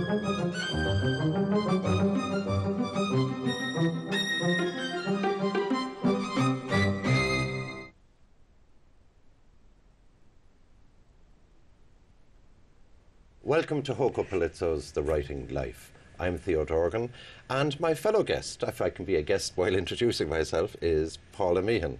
Welcome to Hoco Palizzo's The Writing Life. I'm Theo Dorgan, and my fellow guest, if I can be a guest while introducing myself, is Paula Meehan.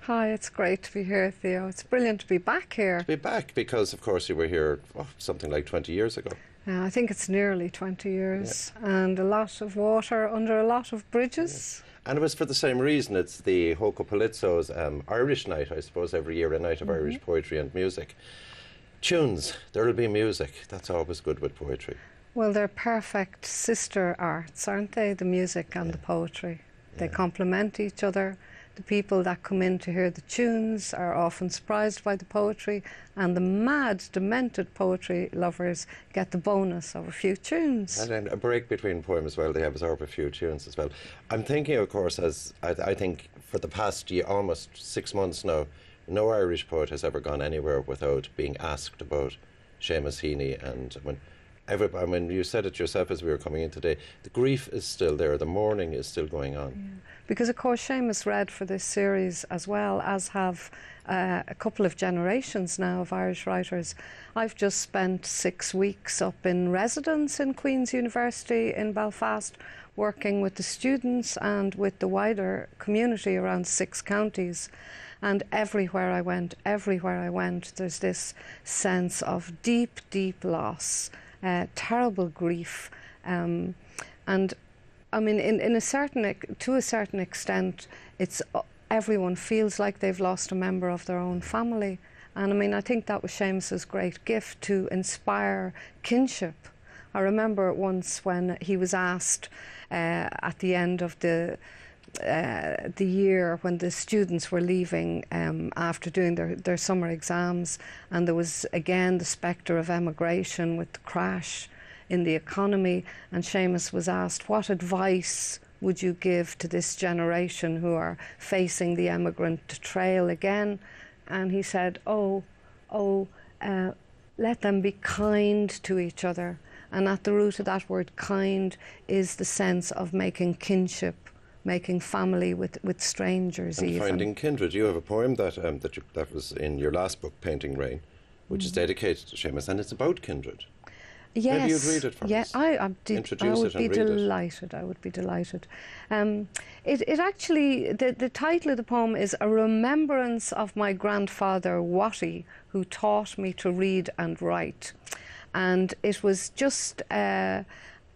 Hi, it's great to be here, Theo. It's brilliant to be back here. To be back, because of course you were here something like 20 years ago. I think it's nearly 20 years, and a lot of water under a lot of bridges. Yeah. And it was for the same reason. It's the Hoco Palizzo's Irish night, I suppose, every year, a night of Irish poetry and music. Tunes, there'll be music. That's always good with poetry. Well, they're perfect sister arts, aren't they? The music and the poetry. They complement each other. The people that come in to hear the tunes are often surprised by the poetry, and the mad, demented poetry lovers get the bonus of a few tunes. And then a break between poems as well, they absorb a few tunes as well. I'm thinking, of course, as I think for the past year, almost 6 months now, no Irish poet has ever gone anywhere without being asked about Seamus Heaney. And when you said it yourself as we were coming in today, the grief is still there, the mourning is still going on. Yeah. Because, of course, Seamus read for this series as well, as have a couple of generations now of Irish writers. I've just spent 6 weeks up in residence in Queen's University in Belfast, working with the students and with the wider community around 6 counties. And everywhere I went, there's this sense of deep, deep loss, terrible grief. And I mean, to a certain extent, it's everyone feels like they've lost a member of their own family. And I mean, I think that was Seamus's great gift, to inspire kinship. I remember once when he was asked at the end of the year, when the students were leaving after doing their summer exams, and there was again the spectre of emigration with the crash in the economy, and Seamus was asked, what advice would you give to this generation who are facing the emigrant trail again? And he said, let them be kind to each other. And at the root of that word kind is the sense of making kinship, making family with strangers. And even finding kindred. You have a poem that was in your last book, Painting Rain, which is dedicated to Seamus, and it's about kindred. Yes. Maybe you'd read it for us. I would be delighted. I would be delighted. It actually, the title of the poem is A Remembrance of My Grandfather Watty, who taught me to read and write. And it was just after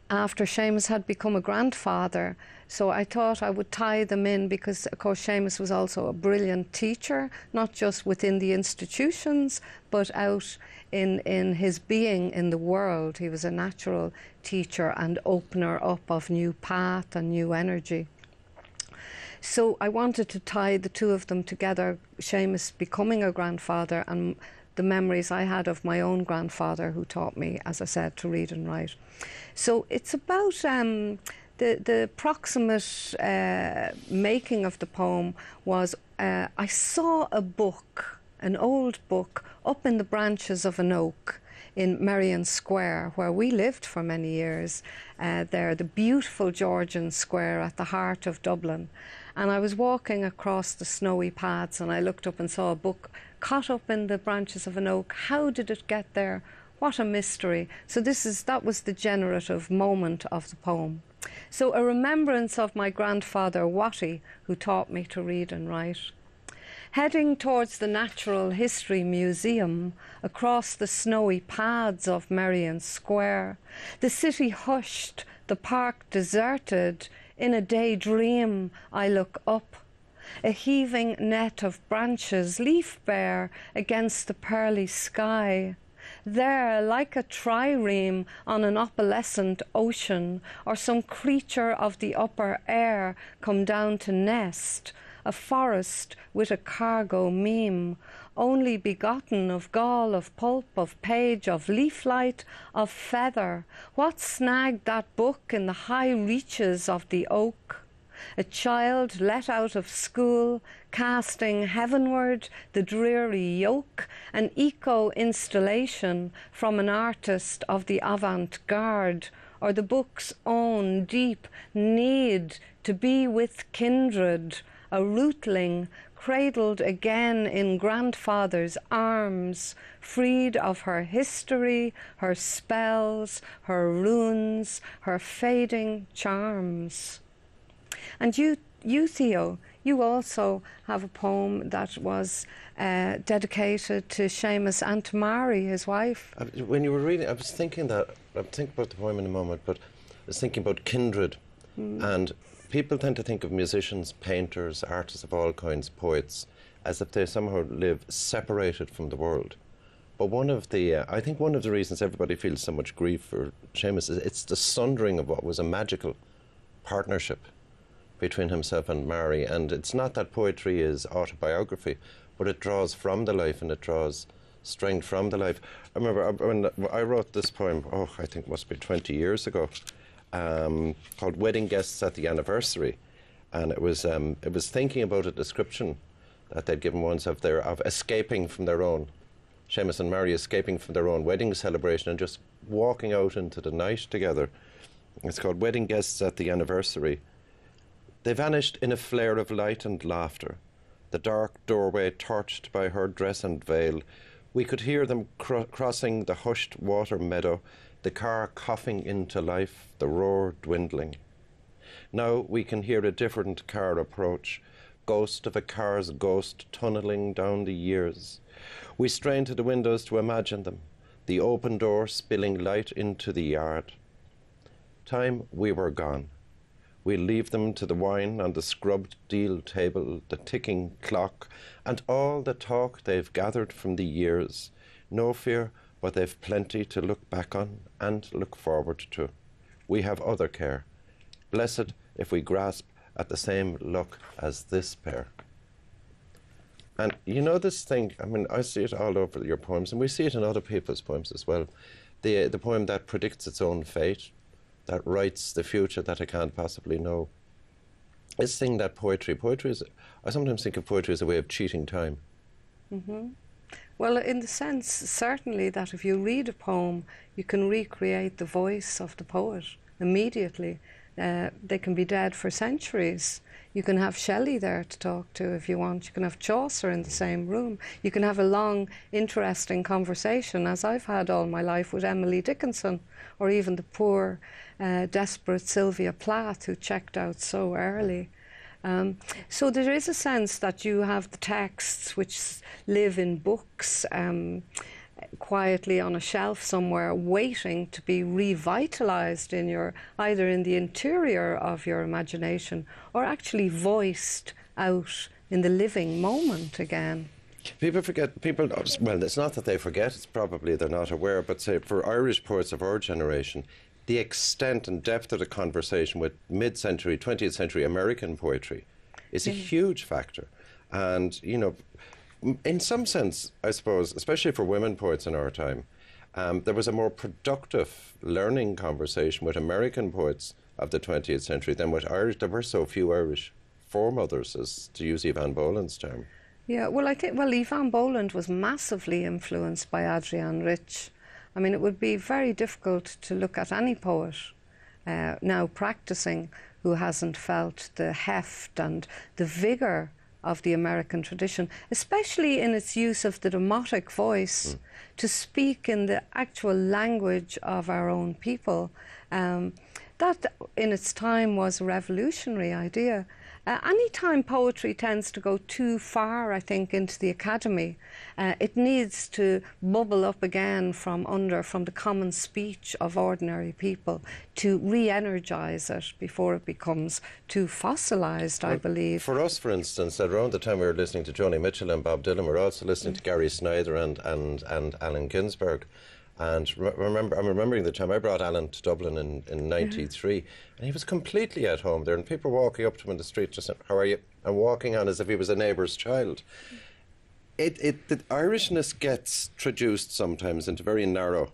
Seamus had become a grandfather, so I thought I would tie them in, because of course Seamus was also a brilliant teacher, not just within the institutions, but out in his being in the world. He was a natural teacher and opener up of new path and new energy. So I wanted to tie the two of them together, Seamus becoming a grandfather and the memories I had of my own grandfather, who taught me, as I said, to read and write. So it's about the proximate making of the poem was I saw a book, an old book, up in the branches of an oak in Meehan Square, where we lived for many years. There, the beautiful Georgian Square at the heart of Dublin. And I was walking across the snowy paths, and I looked up and saw a book caught up in the branches of an oak. How did it get there? What a mystery. So that was the generative moment of the poem. So a remembrance of my grandfather Watty, who taught me to read and write. Heading towards the Natural History Museum, across the snowy paths of Meehan Square, the city hushed, the park deserted, in a daydream I look up. A heaving net of branches, leaf bare against the pearly sky. There, like a trireme on an opalescent ocean, or some creature of the upper air come down to nest, a forest with a cargo meme, only begotten of gall, of pulp, of page, of leaf light, of feather. What snagged that book in the high reaches of the oak? a child let out of school, casting heavenward the dreary yoke, an eco-installation from an artist of the avant-garde, or the book's own deep need to be with kindred, a rootling cradled again in grandfather's arms, freed of her history, her spells, her runes, her fading charms. And you, Theo, you also have a poem that was dedicated to Seamus and to Mary, his wife. When you were reading, I was thinking that, I'll think about the poem in a moment, but I was thinking about kindred. And people tend to think of musicians, painters, artists of all kinds, poets, as if they somehow live separated from the world. But I think one of the reasons everybody feels so much grief for Seamus is it's the sundering of what was a magical partnership between himself and Mary. And it's not that poetry is autobiography, but it draws from the life and it draws strength from the life. I remember when I wrote this poem, I think it must be 20 years ago, called Wedding Guests at the Anniversary. And it was thinking about a description that they'd given once of escaping from their own, Seamus and Mary escaping from their own wedding celebration and just walking out into the night together. It's called Wedding Guests at the Anniversary. They vanished in a flare of light and laughter, the dark doorway torched by her dress and veil. We could hear them crossing the hushed water meadow, the car coughing into life, the roar dwindling. Now we can hear a different car approach, ghost of a car's ghost tunnelling down the years. We strain to the windows to imagine them, the open door spilling light into the yard. Time we were gone. We leave them to the wine on the scrubbed deal table, the ticking clock, and all the talk they've gathered from the years. No fear, but they've plenty to look back on and look forward to. We have other care. Blessed if we grasp at the same luck as this pair. And you know this thing, I mean, I see it all over your poems, and we see it in other people's poems as well. The poem that predicts its own fate, that writes the future that it can't possibly know. This thing that poetry is, I sometimes think of poetry as a way of cheating time. Mm-hmm. Well, in the sense, certainly, that if you read a poem, you can recreate the voice of the poet immediately. They can be dead for centuries. You can have Shelley there to talk to if you want. You can have Chaucer in the same room. You can have a long, interesting conversation, as I've had all my life with Emily Dickinson, or even the poor, desperate Sylvia Plath, who checked out so early. So there is a sense that you have the texts which live in books, quietly on a shelf somewhere, waiting to be revitalized in either in the interior of your imagination or actually voiced out in the living moment again. People forget, well, it's not that they forget, it's probably they're not aware, but say for Irish poets of our generation, the extent and depth of the conversation with mid-century, 20th century American poetry is a huge factor. And, you know, in some sense, I suppose, especially for women poets in our time, there was a more productive learning conversation with American poets of the 20th century than with Irish. There were so few Irish foremothers, as to use Evan Boland's term. Yeah, well, I think, Evan Boland was massively influenced by Adrienne Rich. I mean, it would be very difficult to look at any poet now practicing who hasn't felt the heft and the vigour of the American tradition, especially in its use of the demotic voice to speak in the actual language of our own people. That, in its time, was a revolutionary idea. Any time poetry tends to go too far, I think, into the academy, it needs to bubble up again from the common speech of ordinary people to re-energise it before it becomes too fossilised, I believe. For us, for instance, around the time we were listening to Joni Mitchell and Bob Dylan, we were also listening to Gary Snyder and Allen Ginsberg. And I'm remembering the time I brought Alan to Dublin in 93, and he was completely at home there, and people were walking up to him in the street just saying, "How are you?" and walking on as if he was a neighbour's child. The Irishness gets traduced sometimes into very narrow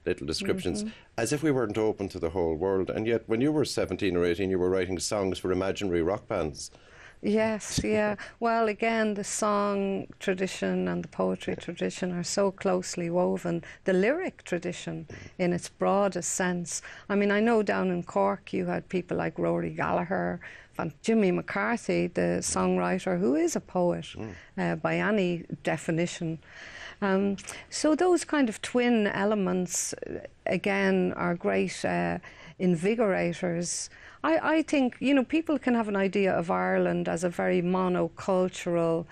little descriptions, as if we weren't open to the whole world. And yet, when you were 17 or 18, you were writing songs for imaginary rock bands. Yes, yeah. Well, again, the song tradition and the poetry tradition are so closely woven. The lyric tradition, in its broadest sense. I mean, I know down in Cork you had people like Rory Gallagher, Jimmy McCarthy, the songwriter, who is a poet by any definition. So those kind of twin elements, again, are great invigorators. I think, you know, people can have an idea of Ireland as a very monocultural,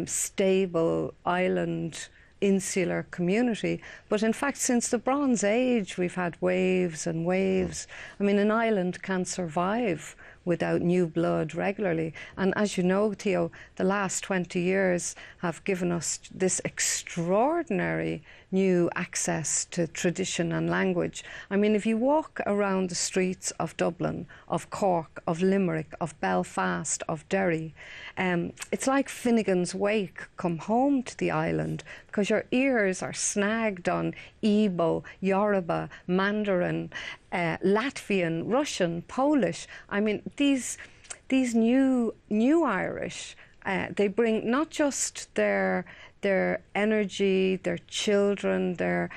stable island, insular community. But in fact, since the Bronze Age, we've had waves and waves. I mean, an island can survive without new blood regularly. And as you know, Theo, the last 20 years have given us this extraordinary new access to tradition and language. I mean, if you walk around the streets of Dublin, of Cork, of Limerick, of Belfast, of Derry, it's like Finnegan's Wake come home to the island, because your ears are snagged on Igbo, Yoruba, Mandarin, Latvian, Russian, Polish. I mean, these new Irish, they bring not just their energy, their children, their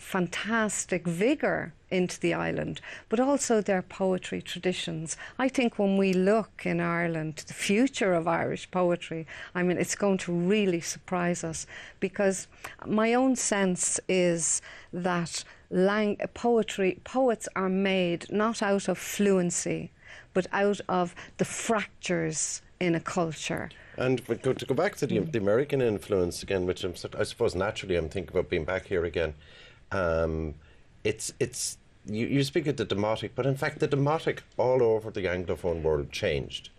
fantastic vigour into the island, but also their poetry traditions. I think when we look in Ireland to the future of Irish poetry, I mean, it's going to really surprise us, because my own sense is that poets are made not out of fluency, but out of the fractures in a culture. And to go back to the American influence again, which I suppose naturally I'm thinking about being back here again. You speak of the demotic, but in fact the demotic all over the Anglophone world changed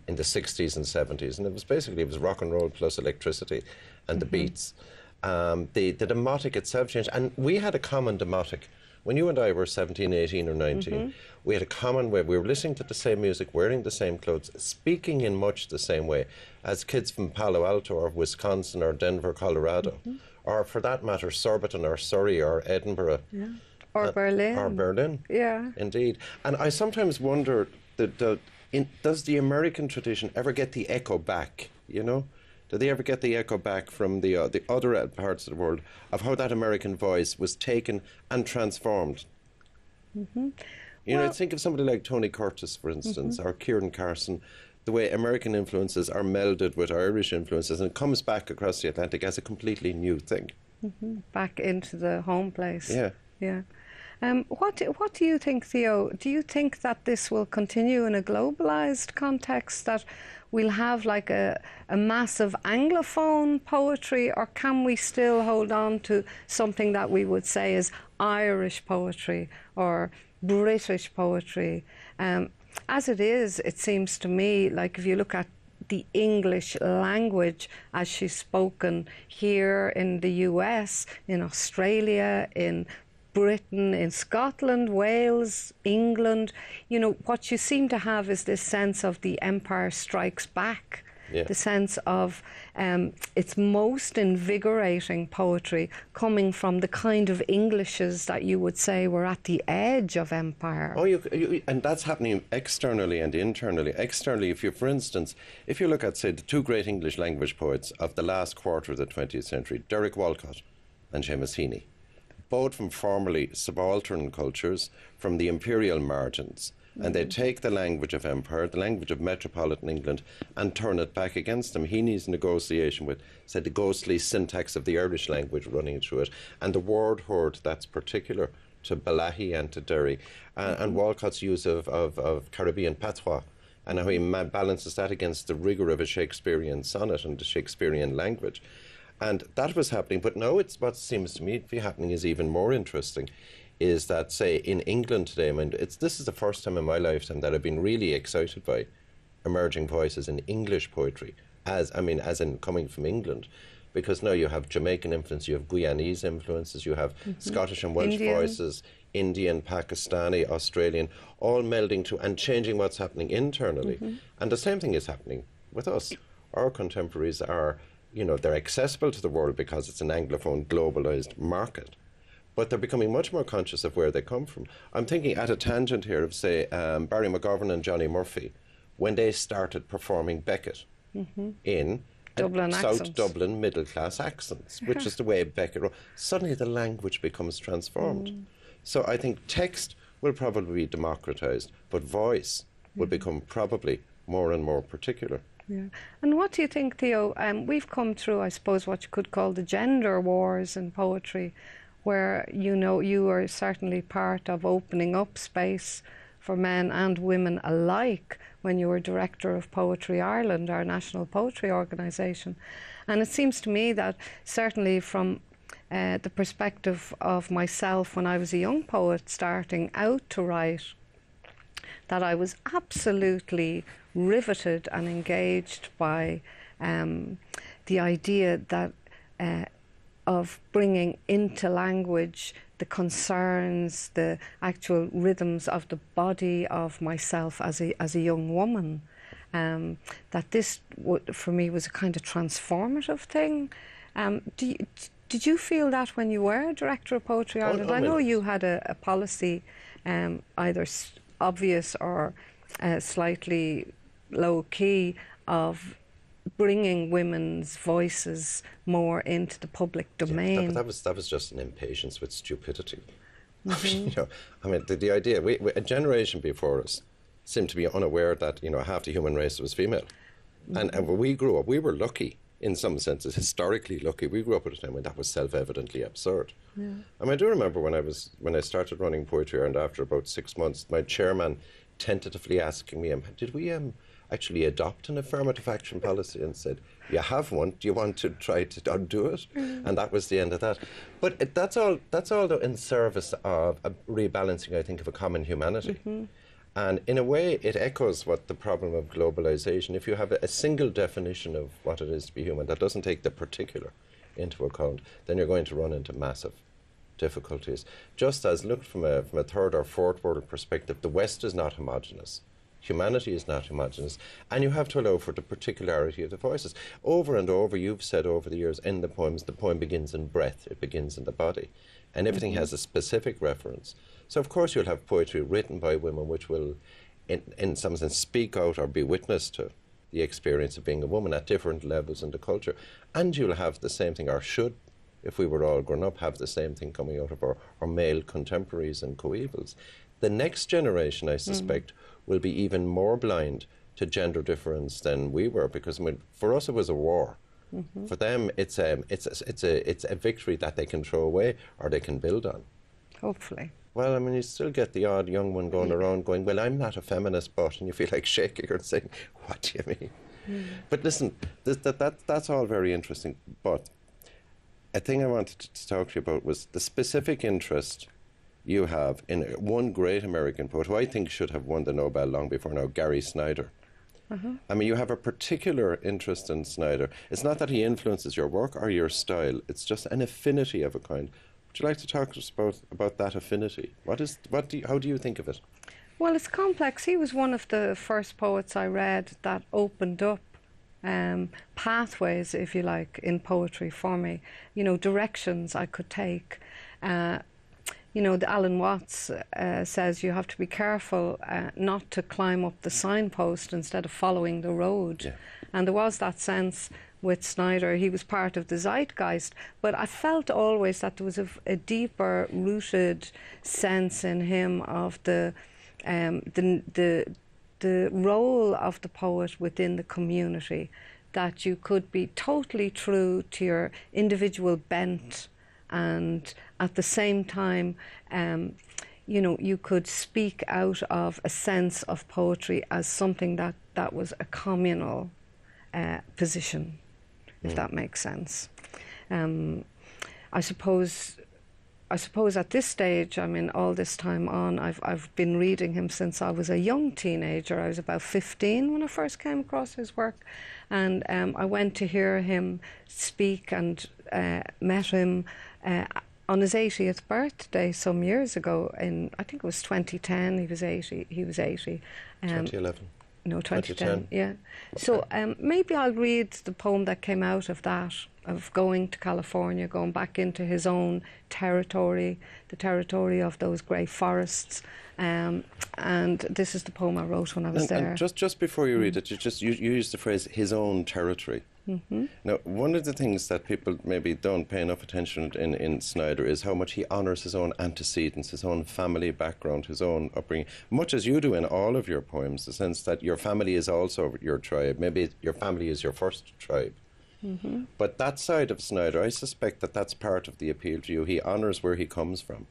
in the 60s and 70s, and it was rock and roll plus electricity and the beats. The demotic itself changed, and we had a common demotic. When you and I were 17, 18 or 19, we had a common way. We were listening to the same music, wearing the same clothes, speaking in much the same way as kids from Palo Alto or Wisconsin or Denver, Colorado, or for that matter, Surbiton or Surrey or Edinburgh. Yeah. Or Berlin. Or Berlin. Yeah. Indeed. And I sometimes wonder, does the American tradition ever get the echo back, you know? Do they ever get the echo back from the other parts of the world of how that American voice was taken and transformed? You know, think of somebody like Tony Curtis, for instance, or Kieran Carson, the way American influences are melded with Irish influences, and it comes back across the Atlantic as a completely new thing. Back into the home place. Yeah. Yeah. What do you think, Theo? Do you think that this will continue in a globalised context, that we'll have like a massive Anglophone poetry, or can we still hold on to something that we would say is Irish poetry or British poetry? As it is, it seems to me, like if you look at the English language as she's spoken here in the US, in Australia, in Britain, in Scotland, Wales, England, you know, what you seem to have is this sense of the Empire Strikes Back, the sense of its most invigorating poetry coming from the kind of Englishes that you would say were at the edge of empire. Oh, and that's happening externally and internally. Externally, for instance, if you look at, say, the two great English language poets of the last quarter of the 20th century, Derek Walcott and Seamus Heaney, both from formerly subaltern cultures, from the imperial margins, and they take the language of empire, the language of metropolitan England, and turn it back against them. Heaney's negotiation with, said, the ghostly syntax of the Irish language running through it, and the word horde that's particular to Balahi and to Derry, and Walcott's use of Caribbean patois, and how he balances that against the rigour of a Shakespearean sonnet and the Shakespearean language. And that was happening, but now it's what seems to me to be happening is even more interesting, is that, say, in England today, I mean, this is the first time in my lifetime that I've been really excited by emerging voices in English poetry, as in coming from England, because now you have Jamaican influence, you have Guyanese influences, you have Scottish and Welsh voices, Indian, Pakistani, Australian, all melding to and changing what's happening internally. And the same thing is happening with us. Our contemporaries are, you know, they're accessible to the world because it's an Anglophone globalised market. but they're becoming much more conscious of where they come from. I'm thinking at a tangent here of, say, Barry McGovern and Johnny Murphy, when they started performing Beckett in Dublin South accents. Dublin middle-class accents, which is the way Beckett wrote. Suddenly the language becomes transformed. So I think text will probably be democratised, but voice will become probably more and more particular. Yeah. And what do you think, Theo? We've come through, I suppose, what you could call the gender wars in poetry, where, you know, you are certainly part of opening up space for men and women alike when you were director of Poetry Ireland, our national poetry organisation. And it seems to me that certainly from the perspective of myself when I was a young poet starting out to write, that I was absolutely riveted and engaged by the idea that of bringing into language the concerns, the actual rhythms of the body of myself as a young woman. That this, for me, was a kind of transformative thing. Did you feel that when you were Director of Poetry Ireland? I know you had a policy, either obvious or slightly low-key, of bringing women's voices more into the public domain. Yeah, that was just an impatience with stupidity. You know, I mean, the idea, a generation before us seemed to be unaware that, you know, half the human race was female. And when we grew up, we were lucky, in some senses, historically lucky. We grew up at a time when that was self-evidently absurd. Yeah. I mean, I do remember when I started running Poetry, and after about 6 months, my chairman tentatively asking me, did we actually adopt an affirmative action policy? And said, you have one, do you want to try to undo it? And that was the end of that. But that's all though in service of a rebalancing, I think, of a common humanity. And in a way, it echoes what the problem of globalization. If you have a single definition of what it is to be human that doesn't take the particular into account, then you're going to run into massive difficulties. Just as, looked from a third or fourth world perspective, the West is not homogenous. Humanity is not homogenous, and you have to allow for the particularity of the voices. Over and over, you've said over the years in the poems, the poem begins in breath, it begins in the body, and everything has a specific reference. So of course you'll have poetry written by women which will, in some sense, speak out or be witness to the experience of being a woman at different levels in the culture. And you'll have the same thing, or should, if we were all grown up, have the same thing coming out of our male contemporaries and coevals. The next generation, I suspect, will be even more blind to gender difference than we were, because I mean, for us it was a war. For them, it's a victory that they can throw away or they can build on. Hopefully. Well, I mean, you still get the odd young one going around going, well, I'm not a feminist, but, and you feel like shaking her and saying, what do you mean? But listen, that's all very interesting. But a thing I wanted to talk to you about was the specific interest you have in one great American poet who I think should have won the Nobel long before now, Gary Snyder. I mean, you have a particular interest in Snyder. It's not that he influences your work or your style, it's just an affinity of a kind. Would you like to talk to us about that affinity? How do you think of it? Well, it's complex. He was one of the first poets I read that opened up pathways, if you like, in poetry for me. You know, directions I could take. You know, Alan Watts says you have to be careful not to climb up the signpost instead of following the road. Yeah. And there was that sense with Snyder. He was part of the zeitgeist, but I felt always that there was a deeper rooted sense in him of the role of the poet within the community, that you could be totally true to your individual bent, and at the same time, you know, you could speak out of a sense of poetry as something that was a communal position, if that makes sense. I suppose at this stage, I mean, all this time on, I've been reading him since I was a young teenager. I was about 15 when I first came across his work, and I went to hear him speak and met him on his 80th birthday some years ago. I think it was 2010. He was 80. 2011. No, 2010, yeah. So maybe I'll read the poem that came out of that, of going to California, going back into his own territory, the territory of those grey forests. And this is the poem I wrote when I was there. And just before you read it, you used the phrase "his own territory." Mm-hmm. Now, one of the things that people maybe don't pay enough attention in Snyder is how much he honours his own antecedents, his own family background, his own upbringing, much as you do in all of your poems, the sense that your family is also your tribe. Maybe your family is your first tribe. Mm-hmm. But that side of Snyder, I suspect that that's part of the appeal to you. He honours where he comes from.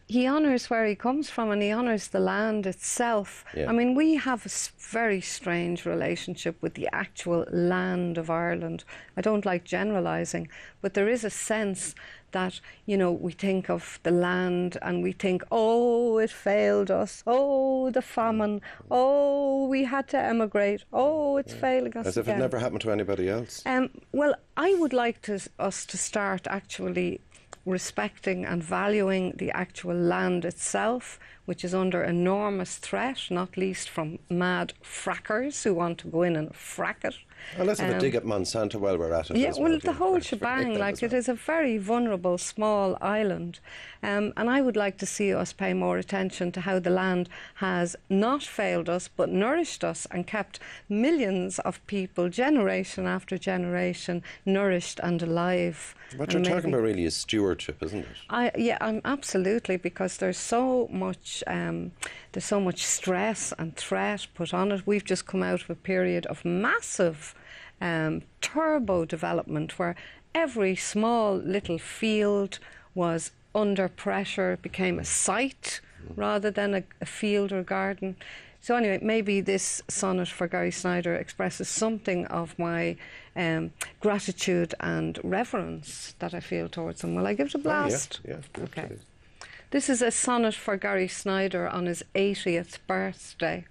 He honours where he comes from, and he honours the land itself. Yeah. I mean, we have a very strange relationship with the actual land of Ireland. I don't like generalising, but there is a sense that, you know, we think of the land and we think, oh, it failed us, oh, the famine, oh, we had to emigrate, oh, it's failing us. As if it never happened to anybody else. Well, I would like us to start actually respecting and valuing the actual land itself, which is under enormous threat, not least from mad frackers who want to go in and frack it. Well, let's have a dig at Monsanto while we're at it. Yeah, well, the whole shebang, like, it is a very vulnerable small island. And I would like to see us pay more attention to how the land has not failed us, but nourished us and kept millions of people, generation after generation, nourished and alive. What you're talking about really is stewardship, isn't it? I'm absolutely, because there's so much stress and threat put on it. We've just come out of a period of massive turbo development where every small little field was under pressure, became a site rather than a field or garden. So anyway, maybe this sonnet for Gary Snyder expresses something of my gratitude and reverence that I feel towards him. Will I give it a blast? Yeah, okay. Please. This is a sonnet for Gary Snyder on his 80th birthday.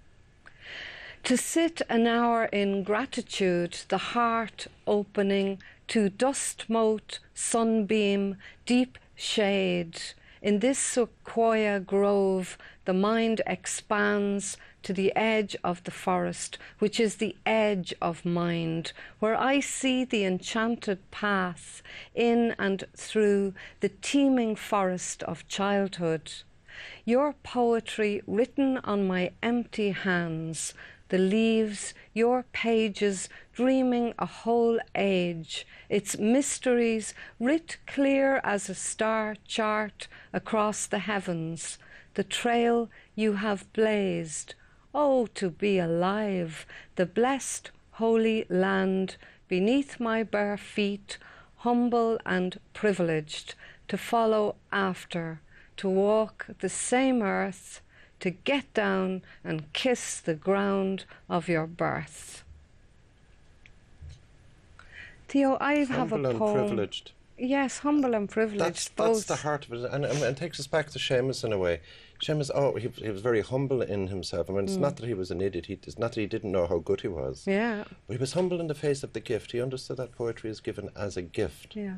To sit an hour in gratitude, the heart opening to dust mote, sunbeam, deep shade. In this sequoia grove, the mind expands to the edge of the forest, which is the edge of mind, where I see the enchanted path in and through the teeming forest of childhood. Your poetry written on my empty hands, the leaves, your pages, dreaming a whole age, its mysteries writ clear as a star chart across the heavens, the trail you have blazed. Oh, to be alive, the blessed holy land beneath my bare feet, humble and privileged, to follow after, to walk the same earth, to get down and kiss the ground of your birth. Theo, I have a poem. Humble and privileged. Yes, humble and privileged. That's the heart of it, and it takes us back to Seamus in a way. Seamus, he was very humble in himself. I mean, it's not that he was an idiot. It's not that he didn't know how good he was. Yeah. But he was humble in the face of the gift. He understood that poetry is given as a gift. Yeah.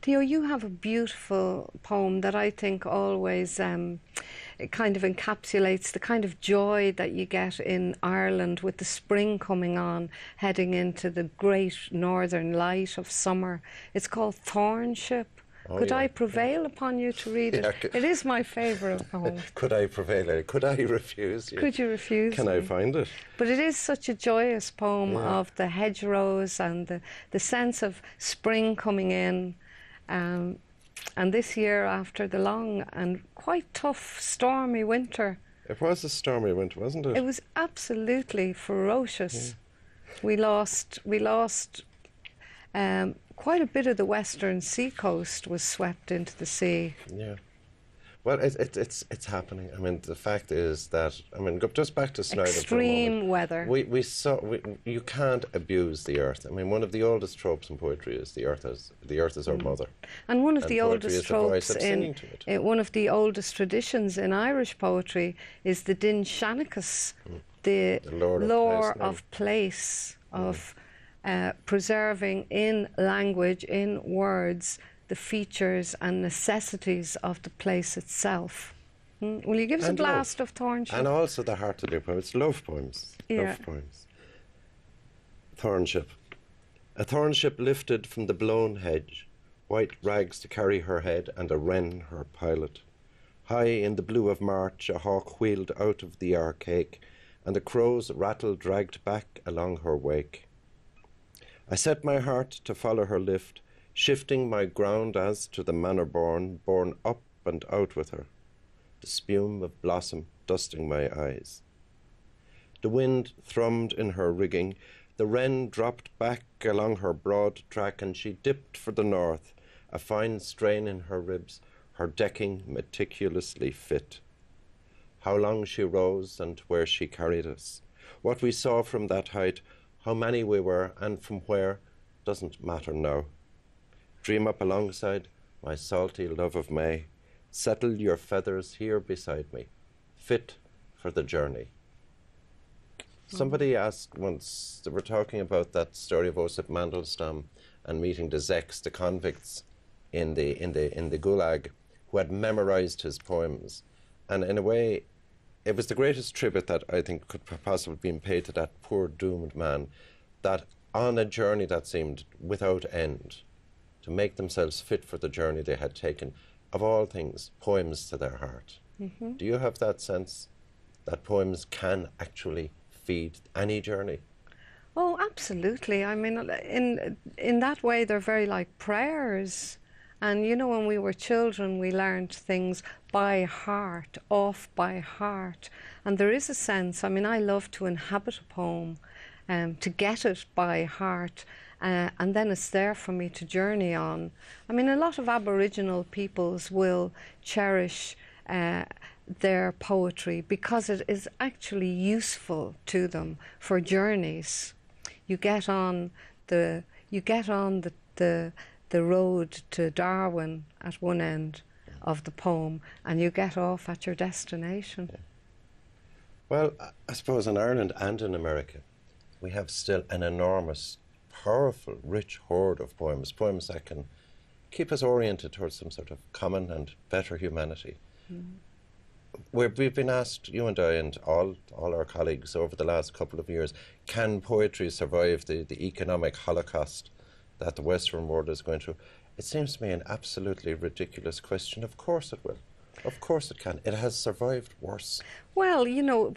Theo, you have a beautiful poem that I think always it kind of encapsulates the kind of joy that you get in Ireland with the spring coming on, heading into the great northern light of summer. It's called Thornship. Could I prevail upon you to read it? It is my favourite poem. Could I prevail? Could I refuse you? Could you refuse Can me? I find it? But it is such a joyous poem of the hedgerows and the sense of spring coming in. And this year, after the long and quite tough, stormy winter. It was a stormy winter, wasn't it? It was absolutely ferocious. Yeah. We lost quite a bit of the western seacoast was swept into the sea. Yeah. Well, it's happening. I mean, the fact is that, I mean, go just back to Snyder extreme weather. You can't abuse the earth. I mean, one of the oldest tropes in poetry is the earth is our mother. And one of the oldest tropes one of the oldest traditions in Irish poetry is the Din Seanachas, the lore of place, of preserving in language, in words, the features and necessities of the place itself. Will you give us a blast of Thornship? And also the heart of your poem. It's love poems. Yeah. Love poems. Thornship. A thornship lifted from the blown hedge, white rags to carry her head, and a wren her pilot. High in the blue of March, a hawk wheeled out of the arcake, and the crow's rattle dragged back along her wake. I set my heart to follow her lift, shifting my ground as to the manor born up and out with her, the spume of blossom dusting my eyes. The wind thrummed in her rigging, the wren dropped back along her broad track, and she dipped for the north, a fine strain in her ribs, her decking meticulously fit. How long she rose and where she carried us, what we saw from that height, how many we were and from where, doesn't matter now. Dream up alongside, my salty love of May. Settle your feathers here beside me, fit for the journey. Somebody asked once, they were talking about that story of Osip Mandelstam and meeting the Zeks, the convicts in the Gulag, who had memorized his poems. And in a way, it was the greatest tribute that I think could possibly have been paid to that poor doomed man, that on a journey that seemed without end, to make themselves fit for the journey they had taken, of all things, poems to their heart. Mm-hmm. Do you have that sense that poems can actually feed any journey? Oh, absolutely. I mean, in that way, they're very like prayers. And, you know, when we were children, we learned things by heart, off by heart. And there is a sense, I mean, I love to inhabit a poem, to get it by heart, and then it's there for me to journey on. I mean, a lot of Aboriginal peoples will cherish their poetry because it is actually useful to them for journeys. You get on the road to Darwin at one end of the poem, and you get off at your destination. Yeah. Well, I suppose in Ireland and in America, we have still an enormous, powerful, rich hoard of poems that can keep us oriented towards some sort of common and better humanity. Mm. We've been asked, you and I and all our colleagues over the last couple of years, can poetry survive the economic holocaust that the Western world is going through? It seems to me an absolutely ridiculous question. Of course it will. Of course it can. It has survived worse. Well, you know,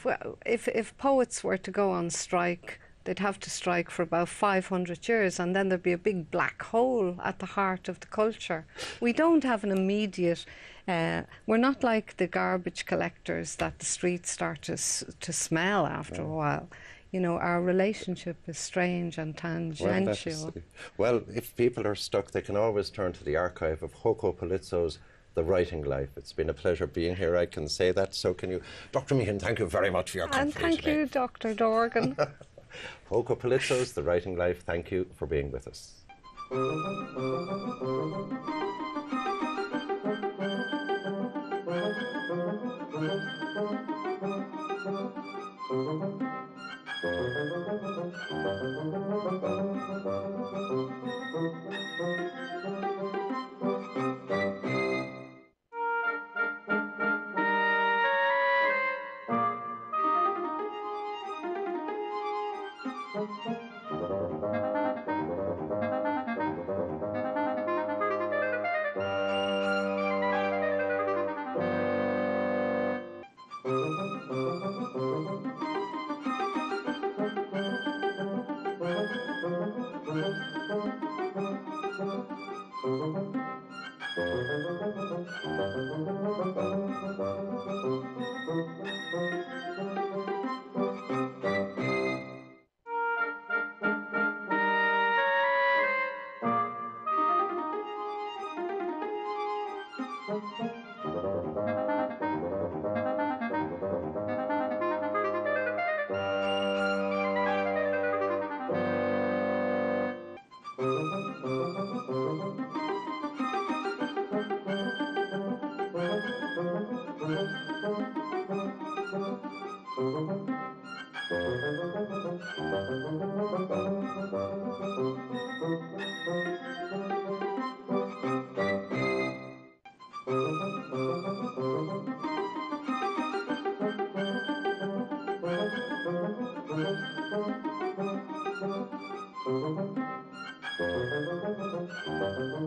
if poets were to go on strike, they'd have to strike for about 500 years, and then there'd be a big black hole at the heart of the culture. We don't have an immediate... we're not like the garbage collectors that the streets start to smell after a while. You know, our relationship is strange and tangential. Well, if people are stuck, they can always turn to the archive of Hoko Palizzo's The Writing Life. It's been a pleasure being here, I can say that. So can you. Dr. Meehan, thank you very much for your company today. And thank you, Dr. Dorgan. Hoko Palizzo's The Writing Life, thank you for being with us.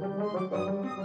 you.